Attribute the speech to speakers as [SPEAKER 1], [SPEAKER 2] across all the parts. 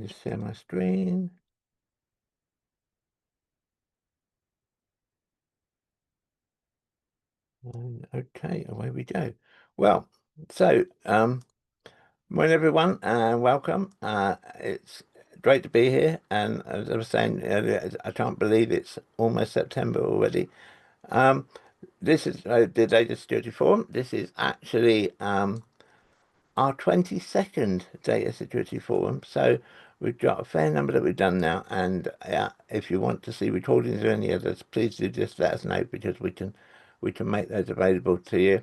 [SPEAKER 1] just share my screen. And okay, away we go. Well, so morning everyone and welcome. It's great to be here, and as I was saying earlier, I can't believe it's almost September already. This is the Data Security Forum. This is actually our 22nd Data Security Forum. So we've got a fair number that we've done now, and if you want to see recordings or any others, please do just let us know, because we can make those available to you.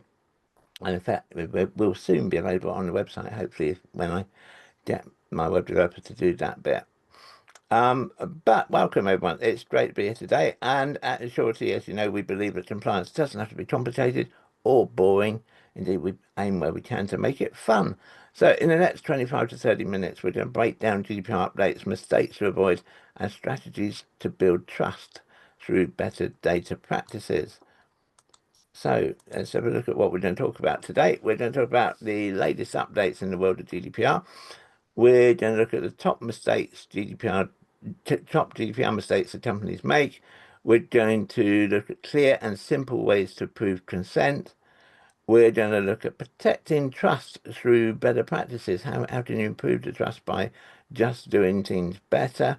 [SPEAKER 1] And in fact, we'll soon be available on the website, hopefully, when I get my web developer to do that bit. But welcome everyone. It's great to be here today. And at Surety, as you know, we believe that compliance doesn't have to be complicated or boring. Indeed, we aim where we can to make it fun. So in the next 25 to 30 minutes, we're going to break down GDPR updates, mistakes to avoid, and strategies to build trust through better data practices. So let's have a look at what we're going to talk about today. We're going to talk about the latest updates in the world of GDPR. We're going to look at the top mistakes top GDPR mistakes that companies make. We're going to look at clear and simple ways to prove consent. We're going to look at protecting trust through better practices. How can you improve the trust by just doing things better?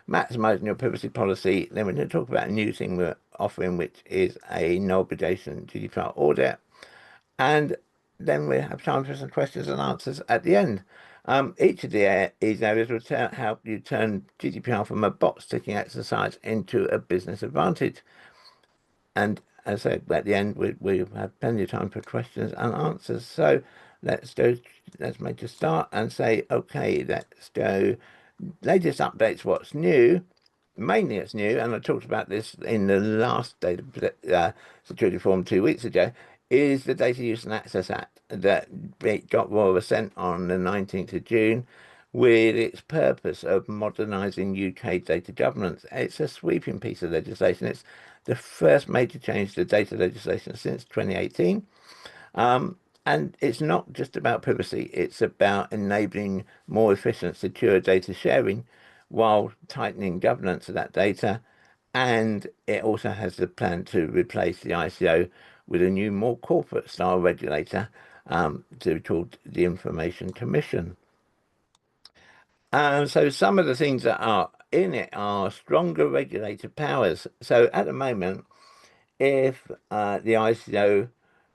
[SPEAKER 1] Maximizing your privacy policy. Then we're going to talk about a new thing we're offering, which is a no obligation GDPR audit. And then we have time for some questions and answers at the end. Each of these areas will help you turn GDPR from a box-ticking exercise into a business advantage. And as I said, at the end, we have plenty of time for questions and answers. So let's make a start and say, okay, let's go. Latest updates, what's new? Mainly it's new, and I talked about this in the last Data Security Forum 2 weeks ago, is the Data Use and Access Act that got royal assent on the 19th of June with its purpose of modernising UK data governance. It's a sweeping piece of legislation. It's the first major change to data legislation since 2018. And it's not just about privacy, it's about enabling more efficient, secure data sharing while tightening governance of that data. And it also has the plan to replace the ICO with a new, more corporate style regulator called the Information Commission. So some of the things that are in it are stronger regulator powers. So at the moment, if the ICO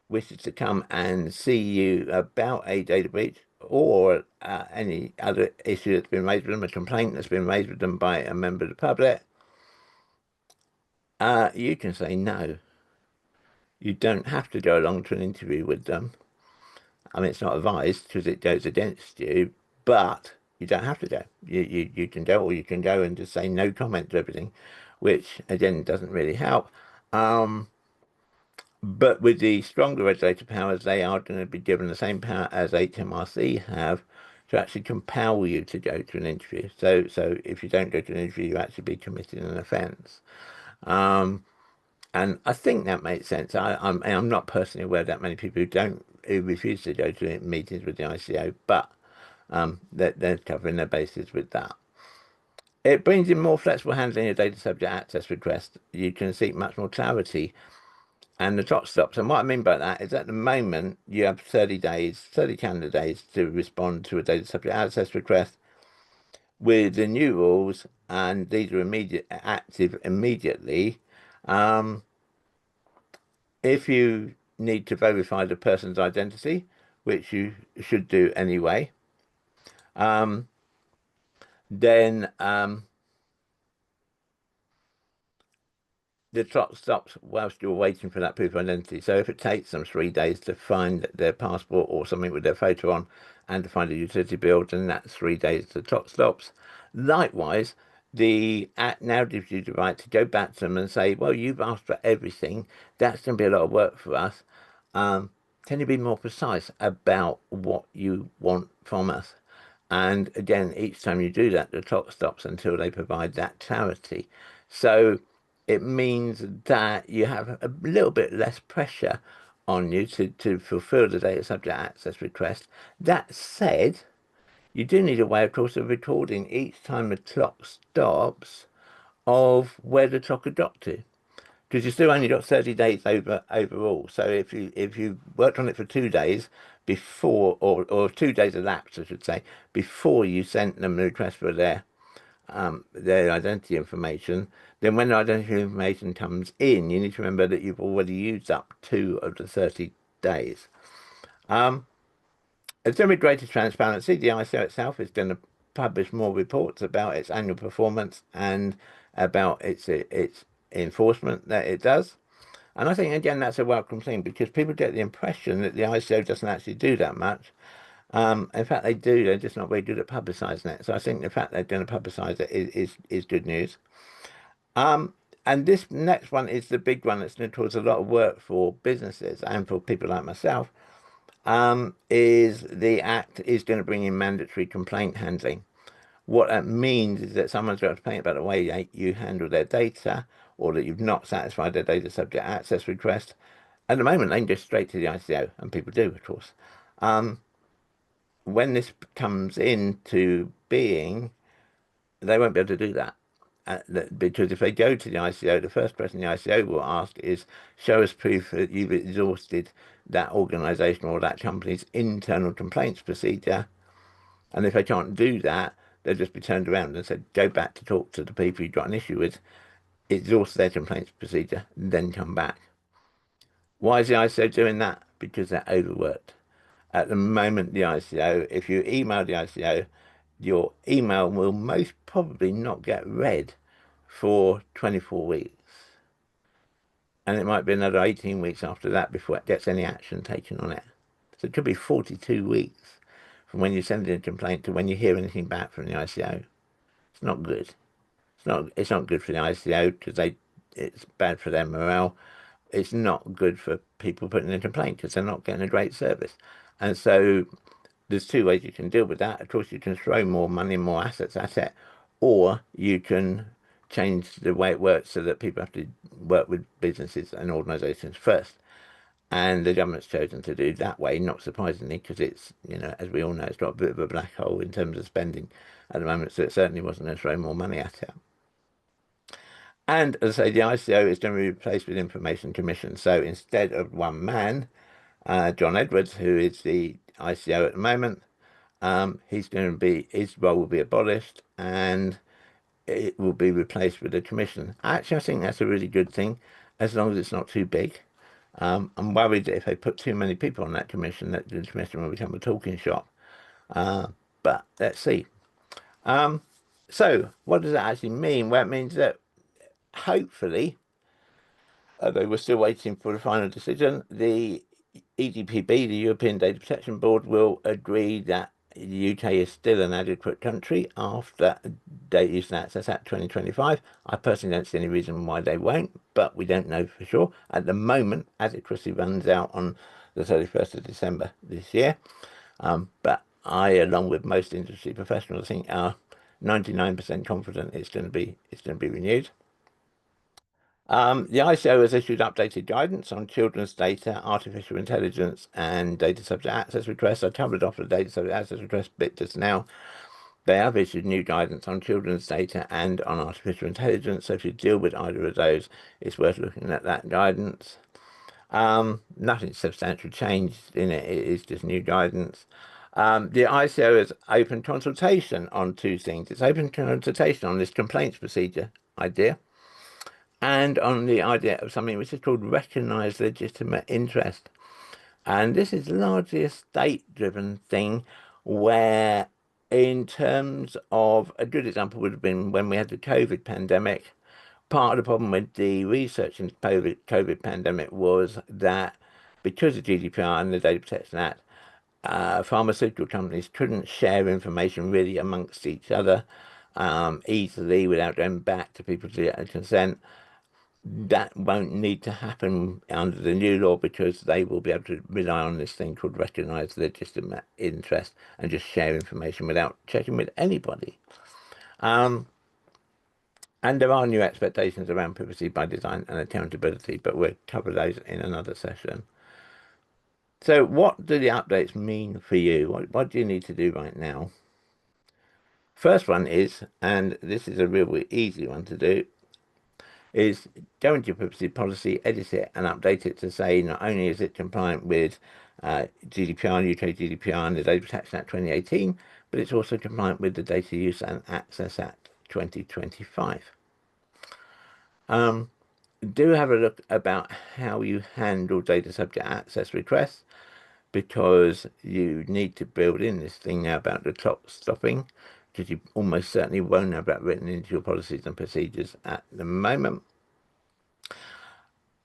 [SPEAKER 1] wishes to come and see you about a data breach or any other issue that's been raised with them, a complaint that's been raised with them by a member of the public, you can say no. You don't have to go along to an interview with them. I mean, it's not advised because it goes against you, but you don't have to go. You can go, or you can go and just say no comment to everything, which again doesn't really help. But with the stronger regulator powers, they are going to be given the same power as HMRC have to actually compel you to go to an interview. So if you don't go to an interview, you actually be committing an offence. And I think that makes sense. I'm not personally aware of that many people who refuse to go to meetings with the ICO, but they're covering their bases with that. It brings in more flexible handling of data subject access requests. You can seek much more clarity and the clock stops. And what I mean by that is at the moment, you have 30 days, 30 calendar days to respond to a data subject access request. With the new rules, and these are active immediately, if you need to verify the person's identity, which you should do anyway, then the clock stops whilst you're waiting for that proof of identity. So if it takes them 3 days to find their passport or something with their photo on and to find a utility bill, then that's 3 days the clock stops. Likewise, the act now gives you the right to go back to them and say, well, you've asked for everything. That's going to be a lot of work for us. Can you be more precise about what you want from us? And again, each time you do that, the clock stops until they provide that clarity. So it means that you have a little bit less pressure on you to fulfill the data subject access request. That said, you do need a way, of course, of recording each time the clock stops of where the clock had dropped to. Because you still only got 30 days overall. So if you worked on it for 2 days before, or 2 days elapsed, I should say, before you sent them the request for their identity information, then when the identity information comes in, you need to remember that you've already used up 2 of the 30 days. Um, it's going to be greater transparency. The ICO itself is going to publish more reports about its annual performance and about its enforcement that it does. And I think, again, that's a welcome thing because people get the impression that the ICO doesn't actually do that much. In fact, they do. They're just not very good at publicising it. So I think the fact they're going to publicise it is good news. Um, and this next one is the big one that's going to cause a lot of work for businesses and for people like myself. Is the act is going to bring in mandatory complaint handling. What that means is that someone's got to complain about the way you handle their data or that you've not satisfied their data subject access request. At the moment, they can go straight to the ICO, and people do, of course. When this comes into being, they won't be able to do that. Because if they go to the ICO, the first question the ICO will ask is, show us proof that you've exhausted that organization or that company's internal complaints procedure. And if they can't do that, they'll just be turned around and said, go back to talk to the people you've got an issue with, exhaust their complaints procedure, then come back. Why is the ICO doing that? Because they're overworked. At the moment, the ICO, if you email the ICO, your email will most probably not get read for 24 weeks. And it might be another 18 weeks after that before it gets any action taken on it. So it could be 42 weeks from when you send in a complaint to when you hear anything back from the ICO. It's not good. It's not good for the ICO because it's bad for their morale. It's not good for people putting in a complaint because they're not getting a great service. And so there's two ways you can deal with that. Of course, you can throw more money, more assets at it, or you can change the way it works so that people have to work with businesses and organizations first. And the government's chosen to do that way, not surprisingly, because it's, as we all know, it's got a bit of a black hole in terms of spending at the moment. So it certainly wasn't going to throw more money at it. And as I say, the ICO is going to be replaced with Information Commission. So instead of one man, John Edwards, who is the ICO at the moment, his role will be abolished and it will be replaced with a commission. Actually, I think that's a really good thing, as long as it's not too big. I'm worried that if they put too many people on that commission, that the commission will become a talking shop. But let's see. So what does that actually mean? Well, it means that hopefully, although we're still waiting for the final decision, the EDPB, the European Data Protection Board, will agree that the UK is still an adequate country after Data Use and Access Act 2025. I personally don't see any reason why they won't, but we don't know for sure. At the moment, as it quickly runs out on the 31st of December this year, but I, along with most industry professionals, think are 99% confident it's going to be renewed. The ICO has issued updated guidance on children's data, artificial intelligence, and data subject access requests. I covered off the data subject access request bit just now. They have issued new guidance on children's data and on artificial intelligence. So if you deal with either of those, it's worth looking at that guidance. Nothing substantial changed in it. It is just new guidance. The ICO has open consultation on two things. It's open consultation on this complaints procedure idea and on the idea of something which is called recognised legitimate interest. And this is largely a state-driven thing where, in terms of a good example would have been when we had the COVID pandemic. Part of the problem with the research into COVID pandemic was that because of GDPR and the Data Protection Act, pharmaceutical companies couldn't share information really amongst each other easily without going back to people to get consent. That won't need to happen under the new law because they will be able to rely on this thing called recognised legitimate interest and just share information without checking with anybody. And there are new expectations around privacy by design and accountability, but we'll cover those in another session. So what do the updates mean for you? What do you need to do right now? First one is, and this is a real easy one to do, is go into your privacy policy, edit it, and update it to say not only is it compliant with GDPR, UK GDPR, and the Data Protection Act 2018, but it's also compliant with the Data Use and Access Act 2025. Do have a look about how you handle data subject access requests, because you need to build in this thing now about the clock stopping, because you almost certainly won't have that written into your policies and procedures at the moment.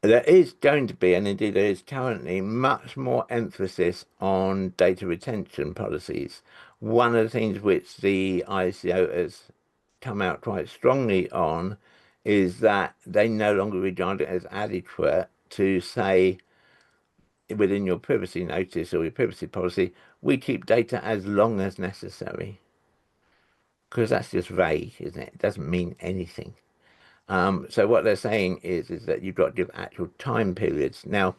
[SPEAKER 1] There is going to be, and indeed there is currently, much more emphasis on data retention policies. One of the things which the ICO has come out quite strongly on is that they no longer regard it as adequate to say within your privacy notice or your privacy policy, we keep data as long as necessary. Because that's just vague, isn't it? It doesn't mean anything. So what they're saying is that you've got to give actual time periods. Now,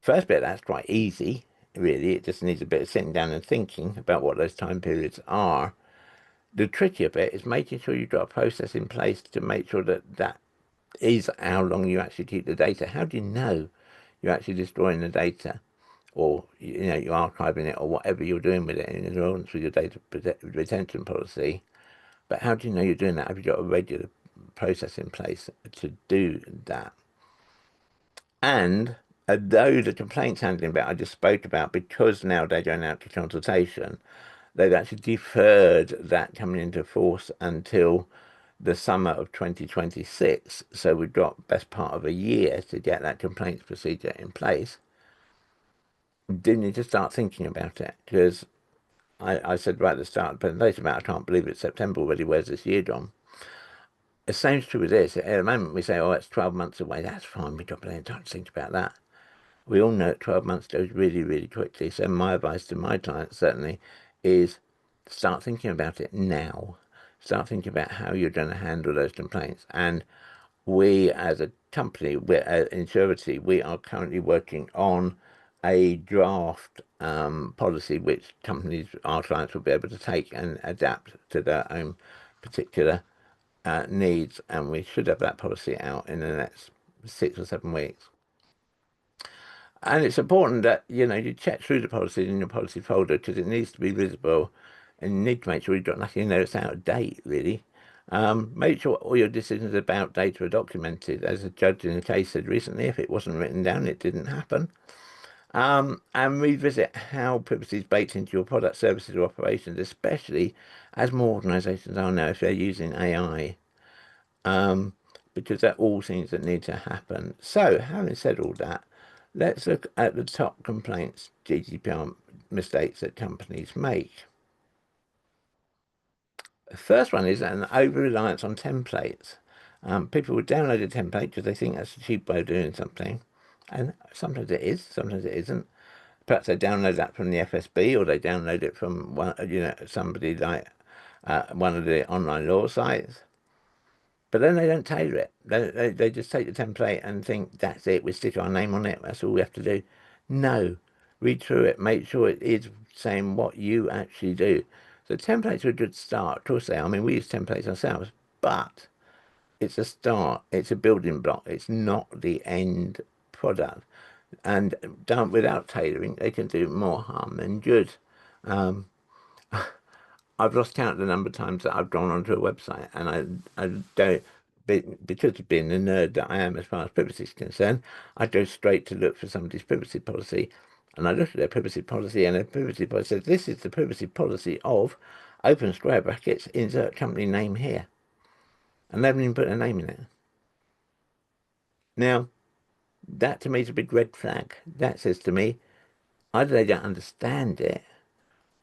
[SPEAKER 1] first bit, that's quite easy, really. It just needs a bit of sitting down and thinking about what those time periods are. The trickier bit is making sure you've got a process in place to make sure that that is how long you actually keep the data. How do you know you're actually destroying the data, or you're archiving it, or whatever you're doing with it in accordance with your data retention policy? But how do you know you're doing that? Have you got a regular process in place to do that? And although the complaints handling bit I just spoke about, because now they're going out to consultation, they've actually deferred that coming into force until the summer of 2026. So we've got best part of a year to get that complaints procedure in place. Do need to start thinking about it, because I said right at the start of the presentation about I can't believe it's September already. Where's this year gone? The same's true with this. At the moment we say, oh, it's 12 months away. That's fine. We've got plenty of time to think about that. We all know that 12 months goes really, really quickly. So my advice to my clients certainly is start thinking about it now. Start thinking about how you're going to handle those complaints. And we, as a company, we're in Surety, we are currently working on a draft policy which companies, our clients, will be able to take and adapt to their own particular needs. And we should have that policy out in the next 6 or 7 weeks. And it's important that you check through the policies in your policy folder, because it needs to be visible, and you need to make sure you've got nothing in there that's out of date, really. Make sure all your decisions about data are documented. As a judge in a case said recently, if it wasn't written down, it didn't happen. And revisit how privacy is baked into your product, services, or operations, especially as more organisations are now if they're using AI, because they're all things that need to happen. So, having said all that, let's look at the top complaints, GDPR mistakes that companies make. The first one is an over-reliance on templates. People would download a template because they think that's a cheap way of doing something. And sometimes it is, sometimes it isn't. Perhaps they download that from the FSB, or they download it from somebody like one of the online law sites. But then they don't tailor it. They just take the template and think that's it. We stick our name on it. That's all we have to do. No, read through it. Make sure it is saying what you actually do. So templates are a good start. Of course they are. I mean, we use templates ourselves, but it's a start. It's a building block. It's not the end product. And done without tailoring, they can do more harm than good. Um, I've lost count of the number of times that I've gone onto a website, and I don't, because of being the nerd that I am as far as privacy is concerned, I go straight to look for somebody's privacy policy, and I look at their privacy policy, and their privacy policy says, this is the privacy policy of, open square brackets, insert company name here. And they haven't even put a name in it. Now, that to me is a big red flag. That says to me, either they don't understand it,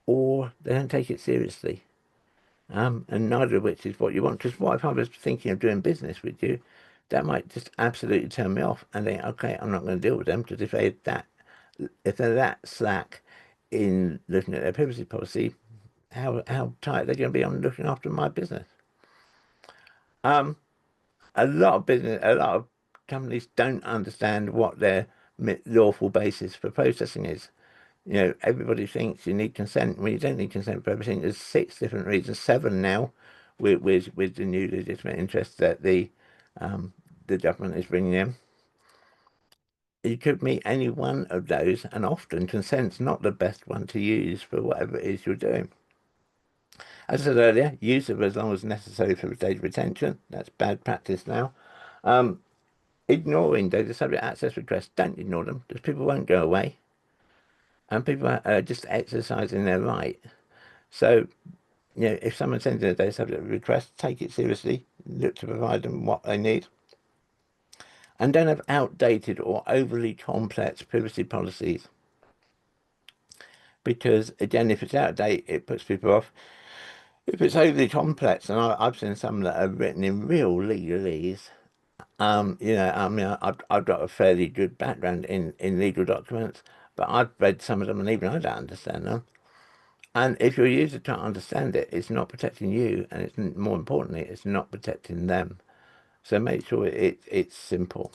[SPEAKER 1] or they don't take it seriously. And neither of which is what you want. Because what if I was thinking of doing business with you, that might just absolutely turn me off, and think, okay, I'm not going to deal with them, because if they're that slack in looking at their privacy policy, how tight they're going to be on looking after my business. A lot of companies don't understand what their lawful basis for processing is. Everybody thinks you need consent when you don't need consent for everything. There's 6 different reasons, 7 now, with the new legitimate interest that the government is bringing in. You could meet any one of those, and often consent's not the best one to use for whatever it is you're doing. As I said earlier, use of as long as necessary for data retention. That's bad practice now. Ignoring data subject access requests. Don't ignore them, because people won't go away. And people are just exercising their right. So, if someone sends in a data subject request, take it seriously, look to provide them what they need. And don't have outdated or overly complex privacy policies. Because, again, if it's out of date, it puts people off. If it's overly complex, and I've seen some that are written in real legalese, I've got a fairly good background in legal documents, but I've read some of them and even I don't understand them. And if your user can't understand it, it's not protecting you, and it's more importantly, it's not protecting them. So make sure it's simple.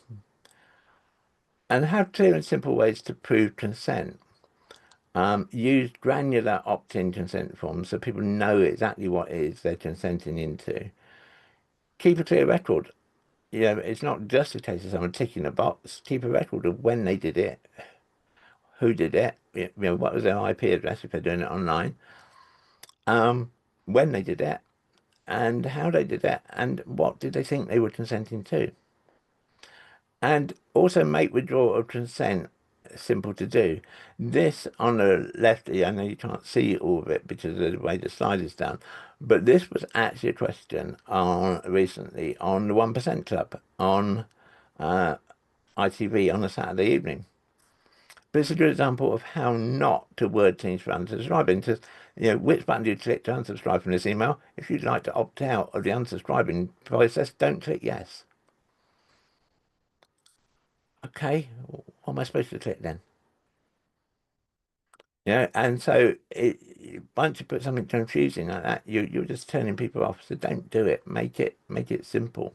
[SPEAKER 1] And have clear and simple ways to prove consent. Use granular opt-in consent forms so people know exactly what it is they're consenting into. Keep a clear record. It's not just a case of someone ticking a box. Keep a record of when they did it, who did it, what was their IP address if they're doing it online, when they did it, and how they did it, and what did they think they were consenting to. And also make withdrawal of consent simple to do. This on the left, I know you can't see all of it because of the way the slide is done, but this was actually a question on recently on the 1% Club on ITV on a Saturday evening. But it's a good example of how not to word things for unsubscribing. Just, which button do you click to unsubscribe from this email? If you'd like to opt out of the unsubscribing process, don't click yes. Okay, what am I supposed to click then? And so once you put something confusing like that, you're just turning people off. So don't do it. Make it simple.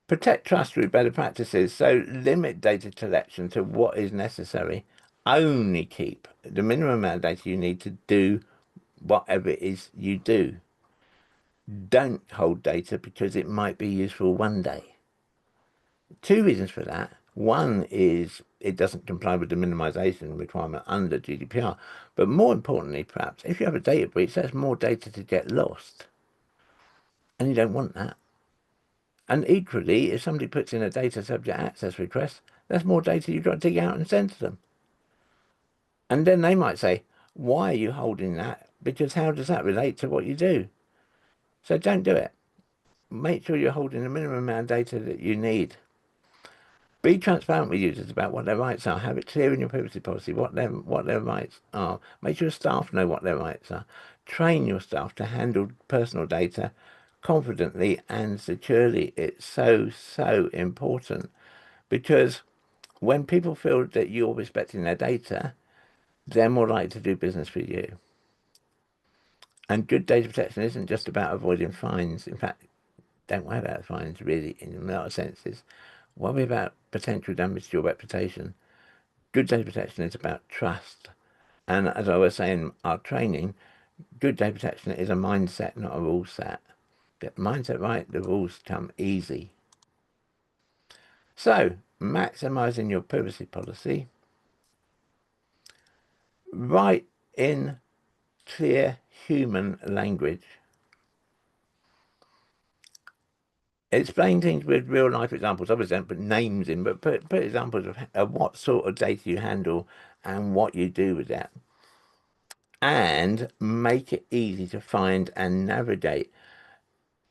[SPEAKER 1] Protect trust through better practices. So limit data collection to what is necessary. Only keep the minimum amount of data you need to do whatever it is you do. Don't hold data because it might be useful one day. 2 reasons for that. One is it doesn't comply with the minimization requirement under GDPR. But more importantly, perhaps, if you have a data breach, there's more data to get lost. And you don't want that. And equally, if somebody puts in a data subject access request, there's more data you've got to dig out and send to them. And then they might say, why are you holding that? Because how does that relate to what you do? So don't do it. Make sure you're holding the minimum amount of data that you need. Be transparent with users about what their rights are. Have it clear in your privacy policy what their rights are. Make sure staff know what their rights are. Train your staff to handle personal data confidently and securely. It's so, so important because when people feel that you're respecting their data, they're more likely to do business with you. And good data protection isn't just about avoiding fines. In fact, don't worry about fines really in a lot of senses. Worry about potential damage to your reputation. Good data protection is about trust. And as I was saying, our training, good data protection is a mindset, not a rule set. Get the mindset right, the rules come easy. So, maximizing your privacy policy. Write in clear human language. Explain things with real life examples. Obviously, don't put names in, but put examples of what sort of data you handle and what you do with that. And make it easy to find and navigate.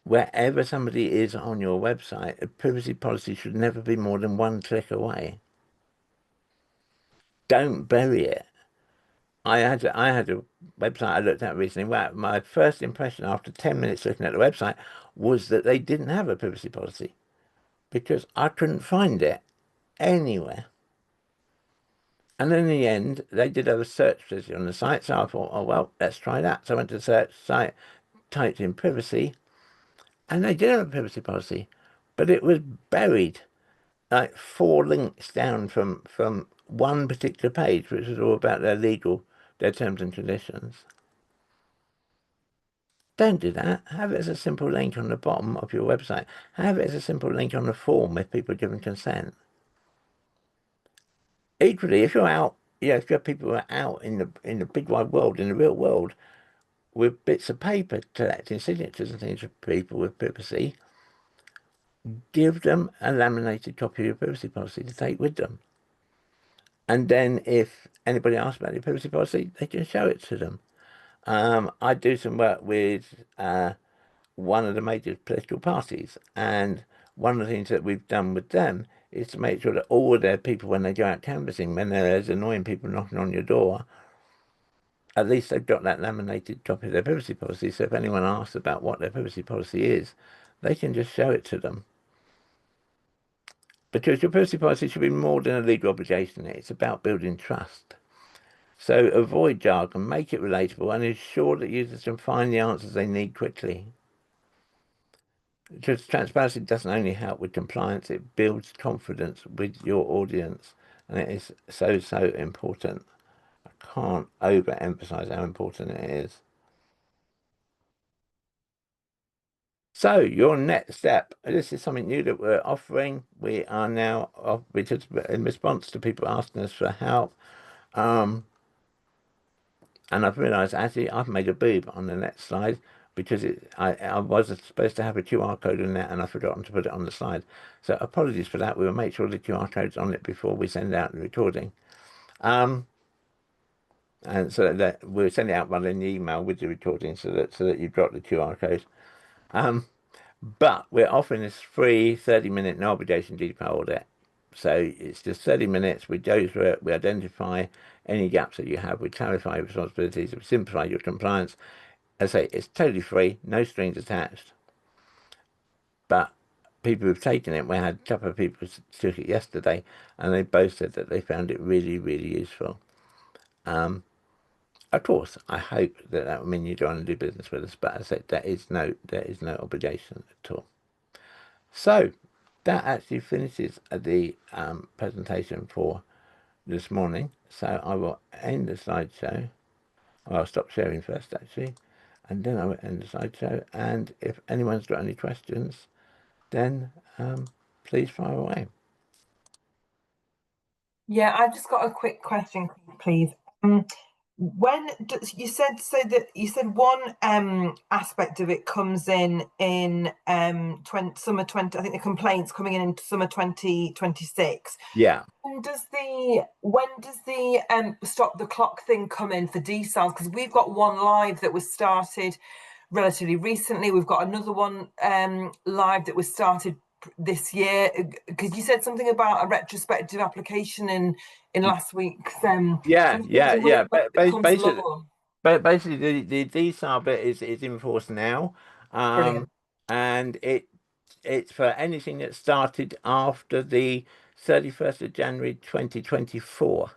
[SPEAKER 1] Wherever somebody is on your website, a privacy policy should never be more than one click away. Don't bury it. I had a website I looked at recently where my first impression after 10 minutes looking at the website was that they didn't have a privacy policy because I couldn't find it anywhere. And in the end, they did have a search facility on the site, so I thought, oh, well, let's try that. So I went to the search site, typed in privacy, and they did have a privacy policy, but it was buried. like 4 links down from one particular page, which was all about their terms and conditions. Don't do that. Have it as a simple link on the bottom of your website. Have it as a simple link on the form if people are giving consent. Equally, if you're out, if you have people who are out in the big wide world, in the real world, with bits of paper collecting signatures and things for people with privacy, give them a laminated copy of your privacy policy to take with them. And then if anybody asks about your privacy policy, they can show it to them. I do some work with one of the major political parties, and one of the things that we've done with them is to make sure that all of their people, when they go out canvassing, when there's annoying people knocking on your door, at least they've got that laminated copy of their privacy policy. So if anyone asks about what their privacy policy is, they can just show it to them. Because your privacy policy should be more than a legal obligation. It's about building trust. So avoid jargon, make it relatable, and ensure that users can find the answers they need quickly. Because transparency doesn't only help with compliance, it builds confidence with your audience. And it is so, so important. I can't overemphasize how important it is. So your next step, this is something new that we're offering. We are now, because in response to people asking us for help, and I've realised actually I've made a boob on the next slide because I was supposed to have a QR code in there and I've forgotten to put it on the slide. So apologies for that. We will make sure the QR code's on it before we send out the recording. And so that we'll send it out by an email with the recording so that you've got the QR code. But we're offering this free 30-minute no obligation GDPR audit. So it's just 30 minutes. We go through it. We identify any gaps that you have. We clarify your responsibilities. We simplify your compliance. As I say, it's totally free, no strings attached. But people who've taken it, we had a couple of people who took it yesterday, and they both said that they found it really, really useful. Of course, I hope that that will mean you go on and do business with us. But as I said, there is no obligation at all. So that actually finishes the presentation for this morning. So I will end the slideshow. Well, I'll stop sharing first, actually, and then I will end the slideshow. And if anyone's got any questions, then please fire away.
[SPEAKER 2] Yeah, I've just got a quick question, please. When you said one aspect of it comes in summer 20, I think the complaints coming in summer 2026.
[SPEAKER 1] Yeah.
[SPEAKER 2] When does the stop the clock thing come in for desals? Because we've got one live that was started relatively recently. We've got another one live that was started this year. Because you said something about a retrospective application in last week's.
[SPEAKER 1] Yeah.
[SPEAKER 2] Basically,
[SPEAKER 1] But basically, the desal bit is in force now,
[SPEAKER 2] brilliant.
[SPEAKER 1] and it's for anything that started after the 31st of January 2024.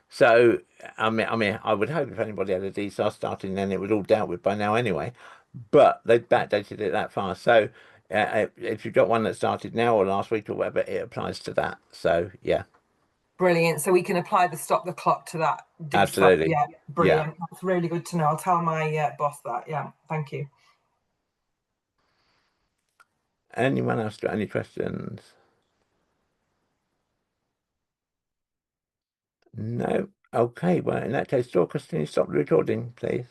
[SPEAKER 1] So I mean, I would hope if anybody had a desal starting, then it was all dealt with by now anyway. But they've backdated it that far. So if you've got one that started now or last week or whatever, it applies to that. So yeah,
[SPEAKER 2] Brilliant. So we can apply the stop the clock to that desal.
[SPEAKER 1] absolutely.
[SPEAKER 2] Yeah,
[SPEAKER 1] Yeah.
[SPEAKER 2] brilliant. That's really good to know. I'll tell my boss that. Yeah, thank you.
[SPEAKER 1] Anyone else got any questions? No. Okay. Well, in that case, Dorcas, can you stop the recording, please?